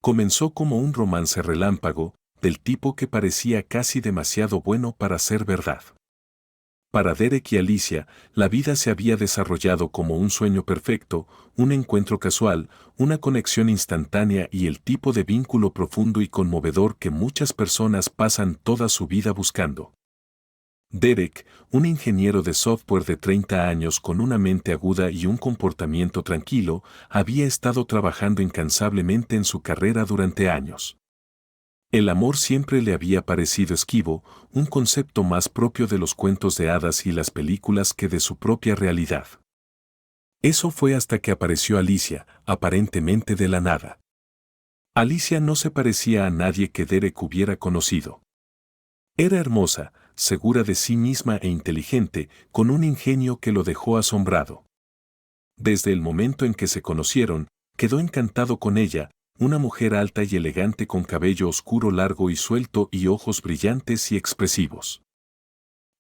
Comenzó como un romance relámpago, del tipo que parecía casi demasiado bueno para ser verdad. Para Derek y Alicia, la vida se había desarrollado como un sueño perfecto, un encuentro casual, una conexión instantánea y el tipo de vínculo profundo y conmovedor que muchas personas pasan toda su vida buscando. Derek, un ingeniero de software de 30 años con una mente aguda y un comportamiento tranquilo, había estado trabajando incansablemente en su carrera durante años. El amor siempre le había parecido esquivo, un concepto más propio de los cuentos de hadas y las películas que de su propia realidad. Eso fue hasta que apareció Alicia, aparentemente de la nada. Alicia no se parecía a nadie que Derek hubiera conocido. Era hermosa, segura de sí misma e inteligente, con un ingenio que lo dejó asombrado. Desde el momento en que se conocieron, quedó encantado con ella, una mujer alta y elegante con cabello oscuro largo y suelto y ojos brillantes y expresivos.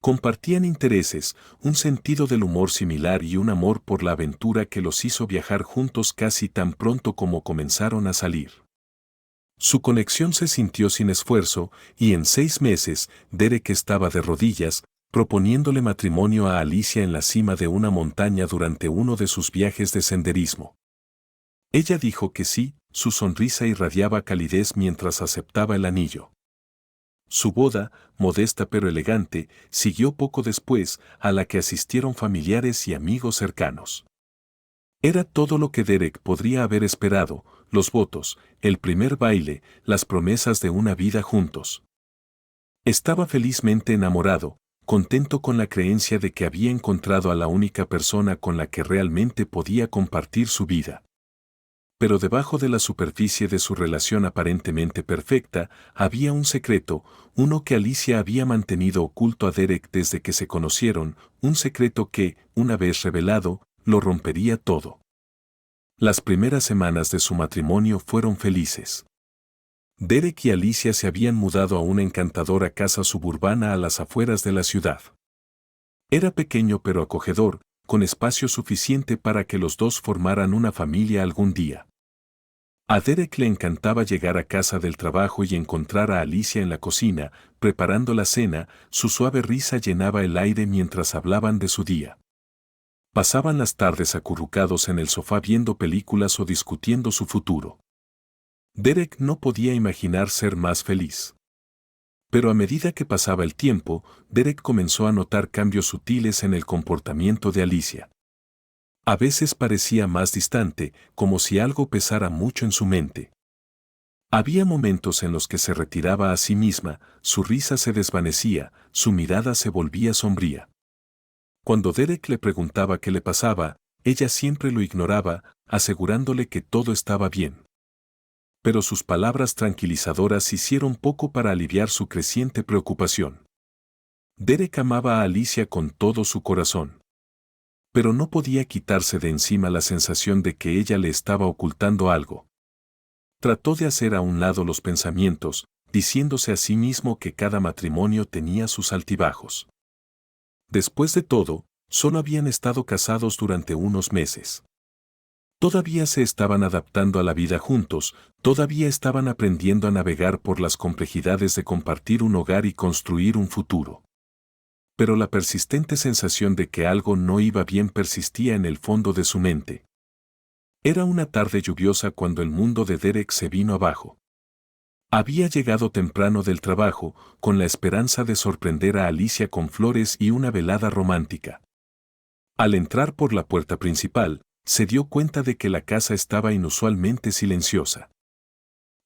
Compartían intereses, un sentido del humor similar y un amor por la aventura que los hizo viajar juntos casi tan pronto como comenzaron a salir. Su conexión se sintió sin esfuerzo, y en 6 meses, Derek estaba de rodillas, proponiéndole matrimonio a Alicia en la cima de una montaña durante uno de sus viajes de senderismo. Ella dijo que sí, su sonrisa irradiaba calidez mientras aceptaba el anillo. Su boda, modesta pero elegante, siguió poco después, a la que asistieron familiares y amigos cercanos. Era todo lo que Derek podría haber esperado, los votos, el primer baile, las promesas de una vida juntos. Estaba felizmente enamorado, contento con la creencia de que había encontrado a la única persona con la que realmente podía compartir su vida. Pero debajo de la superficie de su relación aparentemente perfecta, había un secreto, uno que Alicia había mantenido oculto a Derek desde que se conocieron, un secreto que, una vez revelado, lo rompería todo. Las primeras semanas de su matrimonio fueron felices. Derek y Alicia se habían mudado a una encantadora casa suburbana a las afueras de la ciudad. Era pequeño pero acogedor, con espacio suficiente para que los dos formaran una familia algún día. A Derek le encantaba llegar a casa del trabajo y encontrar a Alicia en la cocina, preparando la cena, su suave risa llenaba el aire mientras hablaban de su día. Pasaban las tardes acurrucados en el sofá viendo películas o discutiendo su futuro. Derek no podía imaginar ser más feliz. Pero a medida que pasaba el tiempo, Derek comenzó a notar cambios sutiles en el comportamiento de Alicia. A veces parecía más distante, como si algo pesara mucho en su mente. Había momentos en los que se retiraba a sí misma, su risa se desvanecía, su mirada se volvía sombría. Cuando Derek le preguntaba qué le pasaba, ella siempre lo ignoraba, asegurándole que todo estaba bien. Pero sus palabras tranquilizadoras hicieron poco para aliviar su creciente preocupación. Derek amaba a Alicia con todo su corazón. Pero no podía quitarse de encima la sensación de que ella le estaba ocultando algo. Trató de hacer a un lado los pensamientos, diciéndose a sí mismo que cada matrimonio tenía sus altibajos. Después de todo, solo habían estado casados durante unos meses. Todavía se estaban adaptando a la vida juntos, todavía estaban aprendiendo a navegar por las complejidades de compartir un hogar y construir un futuro. Pero la persistente sensación de que algo no iba bien persistía en el fondo de su mente. Era una tarde lluviosa cuando el mundo de Derek se vino abajo. Había llegado temprano del trabajo, con la esperanza de sorprender a Alicia con flores y una velada romántica. Al entrar por la puerta principal, se dio cuenta de que la casa estaba inusualmente silenciosa.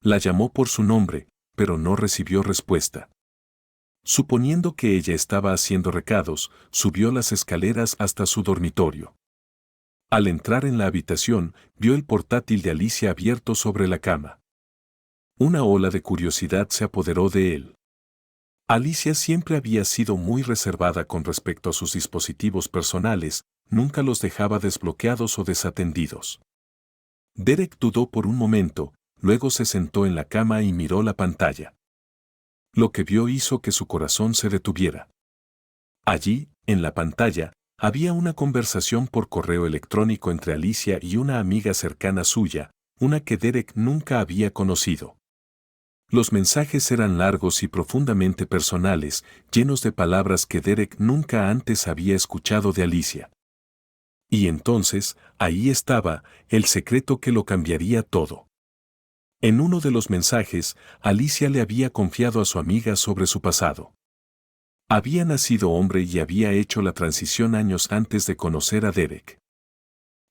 La llamó por su nombre, pero no recibió respuesta. Suponiendo que ella estaba haciendo recados, subió las escaleras hasta su dormitorio. Al entrar en la habitación, vio el portátil de Alicia abierto sobre la cama. Una ola de curiosidad se apoderó de él. Alicia siempre había sido muy reservada con respecto a sus dispositivos personales, nunca los dejaba desbloqueados o desatendidos. Derek dudó por un momento, luego se sentó en la cama y miró la pantalla. Lo que vio hizo que su corazón se detuviera. Allí, en la pantalla, había una conversación por correo electrónico entre Alicia y una amiga cercana suya, una que Derek nunca había conocido. Los mensajes eran largos y profundamente personales, llenos de palabras que Derek nunca antes había escuchado de Alicia. Y entonces, ahí estaba, el secreto que lo cambiaría todo. En uno de los mensajes, Alicia le había confiado a su amiga sobre su pasado. Había nacido hombre y había hecho la transición años antes de conocer a Derek.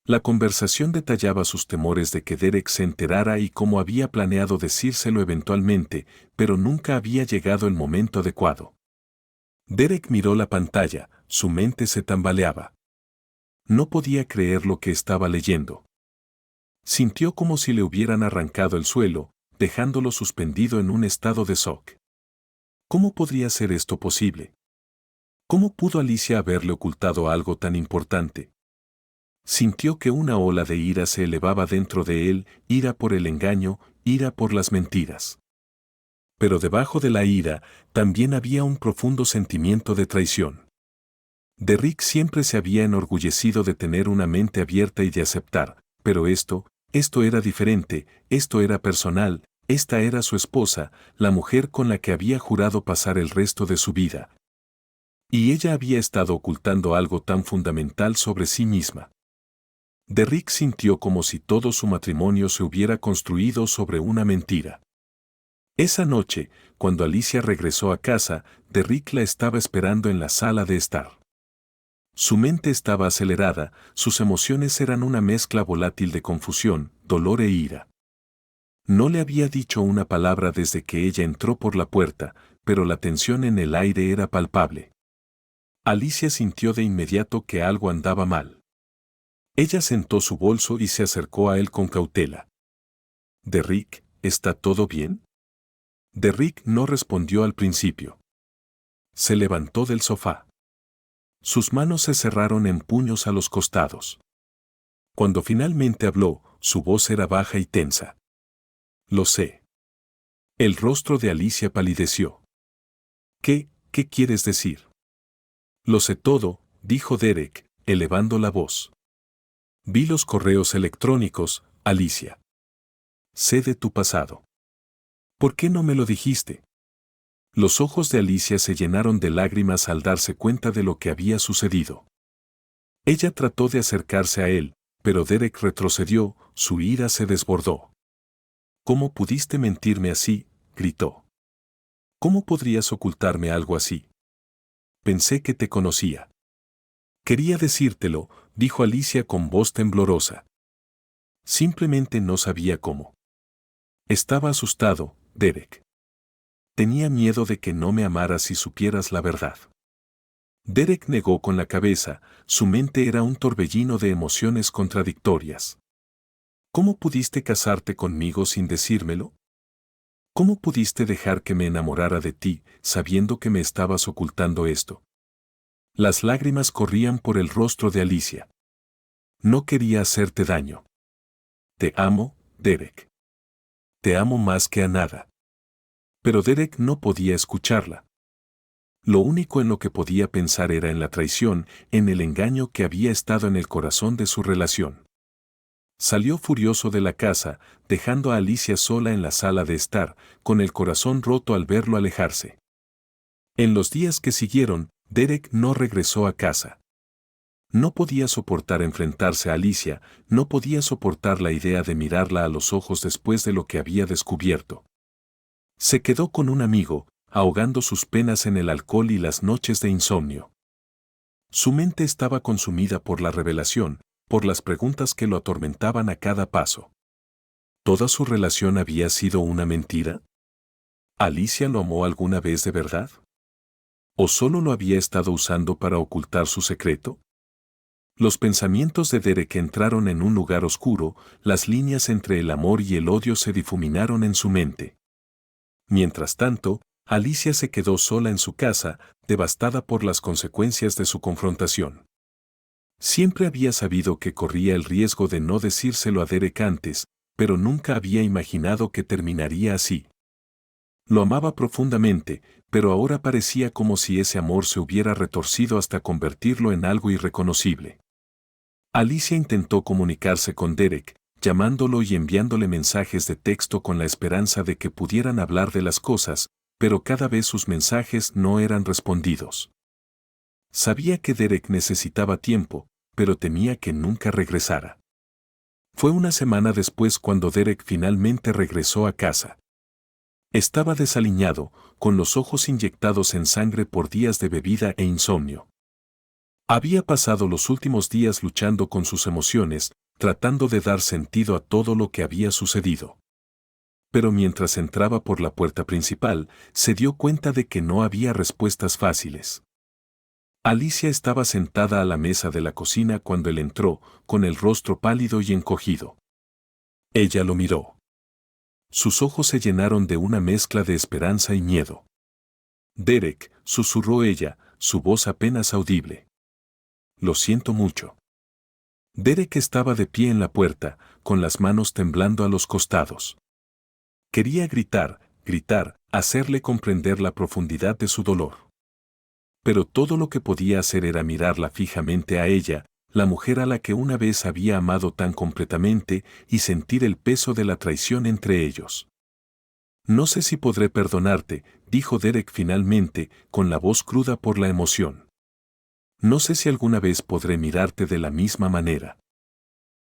La conversación detallaba sus temores de que Derek se enterara y cómo había planeado decírselo eventualmente, pero nunca había llegado el momento adecuado. Derek miró la pantalla, su mente se tambaleaba. No podía creer lo que estaba leyendo. Sintió como si le hubieran arrancado el suelo, dejándolo suspendido en un estado de shock. ¿Cómo podría ser esto posible? ¿Cómo pudo Alicia haberle ocultado algo tan importante? Sintió que una ola de ira se elevaba dentro de él, ira por el engaño, ira por las mentiras. Pero debajo de la ira, también había un profundo sentimiento de traición. Derrick siempre se había enorgullecido de tener una mente abierta y de aceptar, pero esto era diferente, esto era personal, esta era su esposa, la mujer con la que había jurado pasar el resto de su vida. Y ella había estado ocultando algo tan fundamental sobre sí misma. Derrick sintió como si todo su matrimonio se hubiera construido sobre una mentira. Esa noche, cuando Alicia regresó a casa, Derrick la estaba esperando en la sala de estar. Su mente estaba acelerada, sus emociones eran una mezcla volátil de confusión, dolor e ira. No le había dicho una palabra desde que ella entró por la puerta, pero la tensión en el aire era palpable. Alicia sintió de inmediato que algo andaba mal. Ella sentó su bolso y se acercó a él con cautela. «Derrick, ¿está todo bien?» Derrick no respondió al principio. Se levantó del sofá. Sus manos se cerraron en puños a los costados. Cuando finalmente habló, su voz era baja y tensa. «Lo sé». El rostro de Alicia palideció. ¿Qué quieres decir? «Lo sé todo», dijo Derek, elevando la voz. «Vi los correos electrónicos, Alicia. Sé de tu pasado. ¿Por qué no me lo dijiste?» Los ojos de Alicia se llenaron de lágrimas al darse cuenta de lo que había sucedido. Ella trató de acercarse a él, pero Derek retrocedió, su ira se desbordó. «¿Cómo pudiste mentirme así?», gritó. «¿Cómo podrías ocultarme algo así? Pensé que te conocía». «Quería decírtelo», dijo Alicia con voz temblorosa. Simplemente no sabía cómo. Estaba asustado, Derek. Tenía miedo de que no me amaras si supieras la verdad. Derek negó con la cabeza, su mente era un torbellino de emociones contradictorias. ¿Cómo pudiste casarte conmigo sin decírmelo? ¿Cómo pudiste dejar que me enamorara de ti, sabiendo que me estabas ocultando esto? Las lágrimas corrían por el rostro de Alicia. No quería hacerte daño. Te amo, Derek. Te amo más que a nada. Pero Derek no podía escucharla. Lo único en lo que podía pensar era en la traición, en el engaño que había estado en el corazón de su relación. Salió furioso de la casa, dejando a Alicia sola en la sala de estar, con el corazón roto al verlo alejarse. En los días que siguieron, Derek no regresó a casa. No podía soportar enfrentarse a Alicia, no podía soportar la idea de mirarla a los ojos después de lo que había descubierto. Se quedó con un amigo, ahogando sus penas en el alcohol y las noches de insomnio. Su mente estaba consumida por la revelación, por las preguntas que lo atormentaban a cada paso. ¿Toda su relación había sido una mentira? ¿Alicia lo amó alguna vez de verdad? ¿O solo lo había estado usando para ocultar su secreto? Los pensamientos de Derek entraron en un lugar oscuro, las líneas entre el amor y el odio se difuminaron en su mente. Mientras tanto, Alicia se quedó sola en su casa, devastada por las consecuencias de su confrontación. Siempre había sabido que corría el riesgo de no decírselo a Derek antes, pero nunca había imaginado que terminaría así. Lo amaba profundamente, pero ahora parecía como si ese amor se hubiera retorcido hasta convertirlo en algo irreconocible. Alicia intentó comunicarse con Derek, llamándolo y enviándole mensajes de texto con la esperanza de que pudieran hablar de las cosas, pero cada vez sus mensajes no eran respondidos. Sabía que Derek necesitaba tiempo, pero temía que nunca regresara. Fue una semana después cuando Derek finalmente regresó a casa. Estaba desaliñado, con los ojos inyectados en sangre por días de bebida e insomnio. Había pasado los últimos días luchando con sus emociones, tratando de dar sentido a todo lo que había sucedido. Pero mientras entraba por la puerta principal, se dio cuenta de que no había respuestas fáciles. Alicia estaba sentada a la mesa de la cocina cuando él entró, con el rostro pálido y encogido. Ella lo miró. Sus ojos se llenaron de una mezcla de esperanza y miedo. Derek, susurró ella, su voz apenas audible. Lo siento mucho. Derek estaba de pie en la puerta, con las manos temblando a los costados. Quería gritar, hacerle comprender la profundidad de su dolor. Pero todo lo que podía hacer era mirarla fijamente a ella, la mujer a la que una vez había amado tan completamente, y sentir el peso de la traición entre ellos. No sé si podré perdonarte, dijo Derek finalmente, con la voz cruda por la emoción. No sé si alguna vez podré mirarte de la misma manera.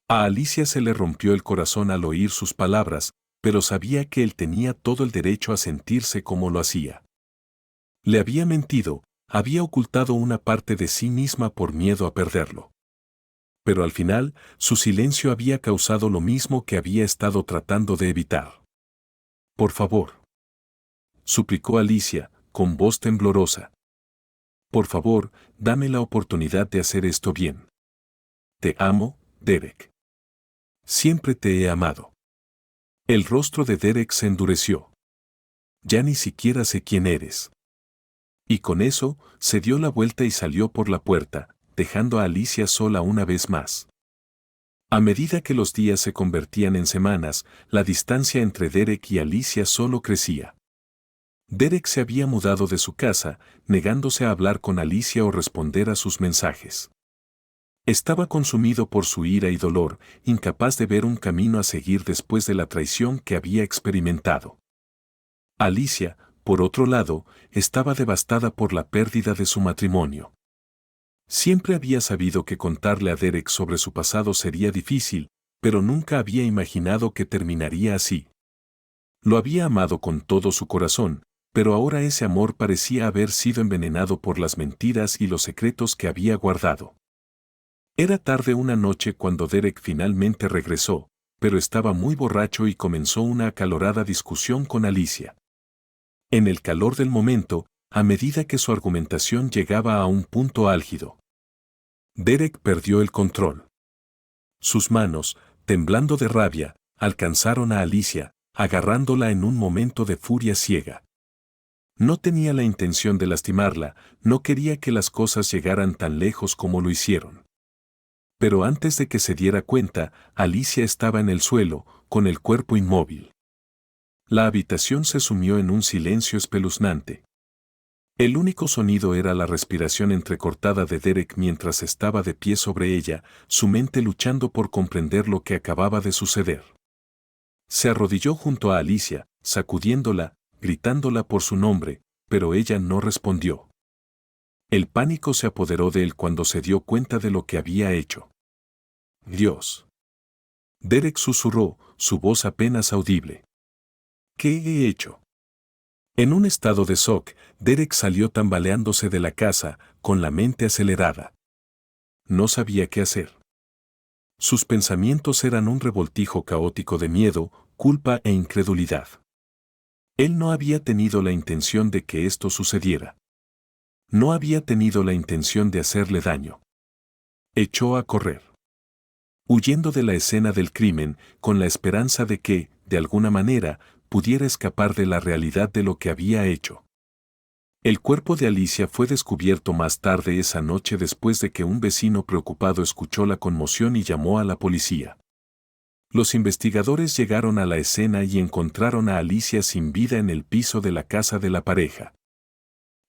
A Alicia se le rompió el corazón al oír sus palabras, pero sabía que él tenía todo el derecho a sentirse como lo hacía. Le había mentido, había ocultado una parte de sí misma por miedo a perderlo. Pero al final, su silencio había causado lo mismo que había estado tratando de evitar. Por favor, suplicó Alicia, con voz temblorosa. Por favor, dame la oportunidad de hacer esto bien. Te amo, Derek. Siempre te he amado. El rostro de Derek se endureció. Ya ni siquiera sé quién eres. Y con eso, se dio la vuelta y salió por la puerta, dejando a Alicia sola una vez más. A medida que los días se convertían en semanas, la distancia entre Derek y Alicia solo crecía. Derek se había mudado de su casa, negándose a hablar con Alicia o responder a sus mensajes. Estaba consumido por su ira y dolor, incapaz de ver un camino a seguir después de la traición que había experimentado. Alicia, por otro lado, estaba devastada por la pérdida de su matrimonio. Siempre había sabido que contarle a Derek sobre su pasado sería difícil, pero nunca había imaginado que terminaría así. Lo había amado con todo su corazón, pero ahora ese amor parecía haber sido envenenado por las mentiras y los secretos que había guardado. Era tarde una noche cuando Derek finalmente regresó, pero estaba muy borracho y comenzó una acalorada discusión con Alicia. En el calor del momento, a medida que su argumentación llegaba a un punto álgido, Derek perdió el control. Sus manos, temblando de rabia, alcanzaron a Alicia, agarrándola en un momento de furia ciega. No tenía la intención de lastimarla, no quería que las cosas llegaran tan lejos como lo hicieron. Pero antes de que se diera cuenta, Alicia estaba en el suelo, con el cuerpo inmóvil. La habitación se sumió en un silencio espeluznante. El único sonido era la respiración entrecortada de Derek mientras estaba de pie sobre ella, su mente luchando por comprender lo que acababa de suceder. Se arrodilló junto a Alicia, sacudiéndola, gritándola por su nombre, pero ella no respondió. El pánico se apoderó de él cuando se dio cuenta de lo que había hecho. Dios. Derek susurró, su voz apenas audible. ¿Qué he hecho? En un estado de shock, Derek salió tambaleándose de la casa, con la mente acelerada. No sabía qué hacer. Sus pensamientos eran un revoltijo caótico de miedo, culpa e incredulidad. Él no había tenido la intención de que esto sucediera. No había tenido la intención de hacerle daño. Echó a correr, huyendo de la escena del crimen, con la esperanza de que, de alguna manera, pudiera escapar de la realidad de lo que había hecho. El cuerpo de Alicia fue descubierto más tarde esa noche después de que un vecino preocupado escuchó la conmoción y llamó a la policía. Los investigadores llegaron a la escena y encontraron a Alicia sin vida en el piso de la casa de la pareja.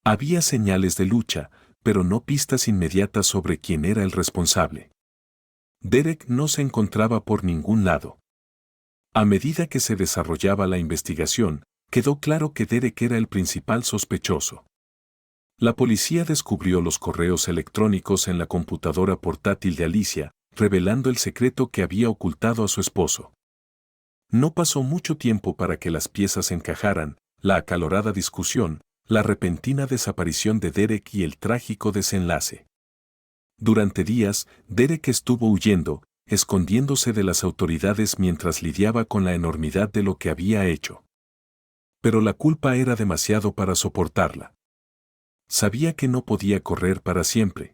Había señales de lucha, pero no pistas inmediatas sobre quién era el responsable. Derek no se encontraba por ningún lado. A medida que se desarrollaba la investigación, quedó claro que Derek era el principal sospechoso. La policía descubrió los correos electrónicos en la computadora portátil de Alicia, revelando el secreto que había ocultado a su esposo. No pasó mucho tiempo para que las piezas encajaran, la acalorada discusión, la repentina desaparición de Derek y el trágico desenlace. Durante días, Derek estuvo huyendo, escondiéndose de las autoridades mientras lidiaba con la enormidad de lo que había hecho. Pero la culpa era demasiado para soportarla. Sabía que no podía correr para siempre.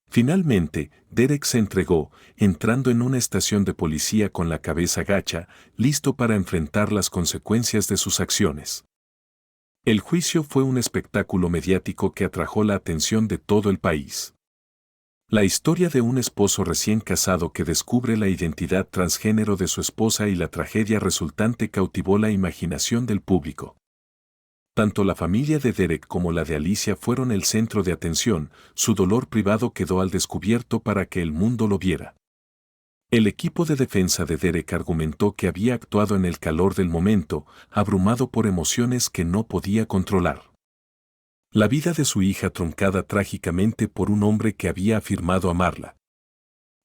Finalmente, Derek se entregó, entrando en una estación de policía con la cabeza gacha, listo para enfrentar las consecuencias de sus acciones. El juicio fue un espectáculo mediático que atrajo la atención de todo el país. La historia de un esposo recién casado que descubre la identidad transgénero de su esposa y la tragedia resultante cautivó la imaginación del público. Tanto la familia de Derek como la de Alicia fueron el centro de atención, su dolor privado quedó al descubierto para que el mundo lo viera. El equipo de defensa de Derek argumentó que había actuado en el calor del momento, abrumado por emociones que no podía controlar. La vida de su hija truncada trágicamente por un hombre que había afirmado amarla.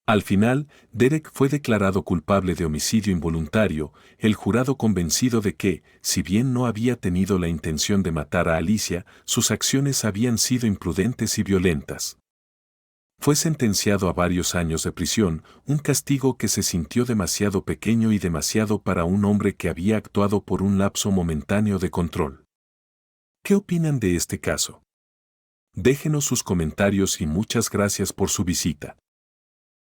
Al final, Derek fue declarado culpable de homicidio involuntario, el jurado convencido de que, si bien no había tenido la intención de matar a Alicia, sus acciones habían sido imprudentes y violentas. Fue sentenciado a varios años de prisión, un castigo que se sintió demasiado pequeño y demasiado para un hombre que había actuado por un lapso momentáneo de control. ¿Qué opinan de este caso? Déjenos sus comentarios y muchas gracias por su visita.